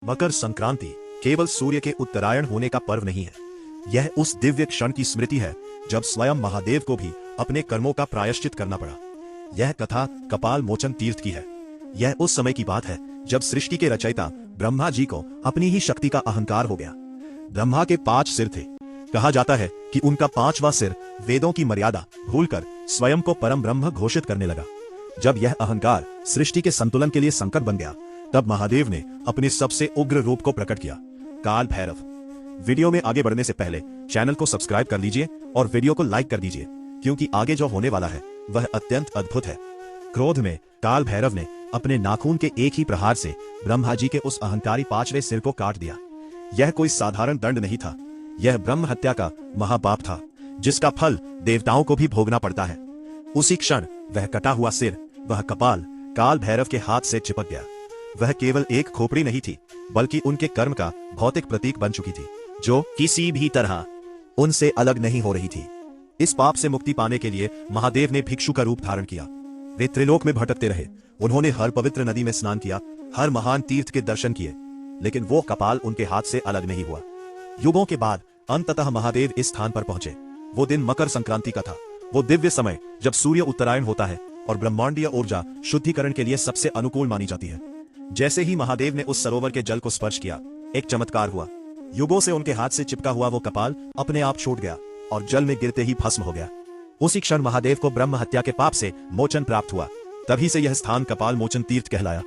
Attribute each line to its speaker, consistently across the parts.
Speaker 1: मकर संक्रांति केवल सूर्य के उत्तरायण होने का पर्व नहीं है। यह उस दिव्य क्षण की स्मृति है जब स्वयं महादेव को भी अपने कर्मों का प्रायश्चित करना पड़ा। यह कथा कपाल मोचन तीर्थ की है। यह उस समय की बात है जब सृष्टि के रचयिता ब्रह्मा जी को अपनी ही शक्ति का अहंकार हो गया। ब्रह्मा के 5 सिर थे। कहा जाता है कि उनका 5वां सिर वेदों की मर्यादा भूलकर स्वयं को परम ब्रह्म घोषित करने लगा। जब यह अहंकार सृष्टि के संतुलन के लिए संकट बन गया, तब महादेव ने अपने सबसे उग्र रूप को प्रकट किया, काल भैरव। वीडियो में आगे बढ़ने से पहले चैनल को सब्सक्राइब कर लीजिए और वीडियो को लाइक कर दीजिए, क्योंकि आगे जो होने वाला है वह अत्यंत अद्भुत है। क्रोध में काल भैरव ने अपने नाखून के एक ही प्रहार से ब्रह्मा जी के उस अहंकारी 5वें सिर को काट दिया। यह कोई साधारण दंड नहीं था, यह ब्रह्म हत्या का महापाप था, जिसका फल देवताओं को भी भोगना पड़ता है। उसी क्षण वह कटा हुआ सिर, वह कपाल, काल भैरव के हाथ से चिपक गया। वह केवल एक खोपड़ी नहीं थी, बल्कि उनके कर्म का भौतिक प्रतीक बन चुकी थी, जो किसी भी तरह उनसे अलग नहीं हो रही थी। इस पाप से मुक्ति पाने के लिए महादेव ने भिक्षु का रूप धारण किया। वे त्रिलोक में भटकते रहे। उन्होंने हर पवित्र नदी में स्नान किया, हर महान तीर्थ के दर्शन किए, लेकिन वो कपाल उनके हाथ से अलग नहीं हुआ। युगों के बाद अंततः महादेव इस स्थान पर पहुंचे। वो दिन मकर संक्रांति का था, वो दिव्य समय जब सूर्य उत्तरायण होता है और ब्रह्मांडीय ऊर्जा शुद्धिकरण के लिए सबसे अनुकूल मानी जाती है। जैसे ही महादेव ने उस सरोवर के जल को स्पर्श किया, एक चमत्कार हुआ। युगों से उनके हाथ से चिपका हुआ वो कपाल अपने आप छूट गया और जल में गिरते ही भस्म हो गया। उसी क्षण महादेव को ब्रह्म हत्या के पाप से मोचन प्राप्त हुआ। तभी से यह स्थान कपाल मोचन तीर्थ कहलाया।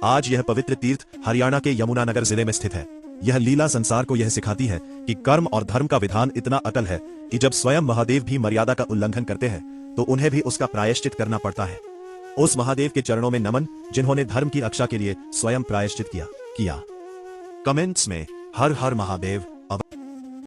Speaker 1: आज यह पवित्र तीर्थ हरियाणा के यमुनानगर जिले में स्थित है। यह लीला संसार को यह सिखाती है कि कर्म और धर्म का विधान इतना अटल है कि जब स्वयं महादेव भी मर्यादा का उल्लंघन करते हैं तो उन्हें भी उसका प्रायश्चित करना पड़ता है। उस महादेव के चरणों में नमन जिन्होंने धर्म की रक्षा के लिए स्वयं प्रायश्चित किया। कमेंट्स में हर हर महादेव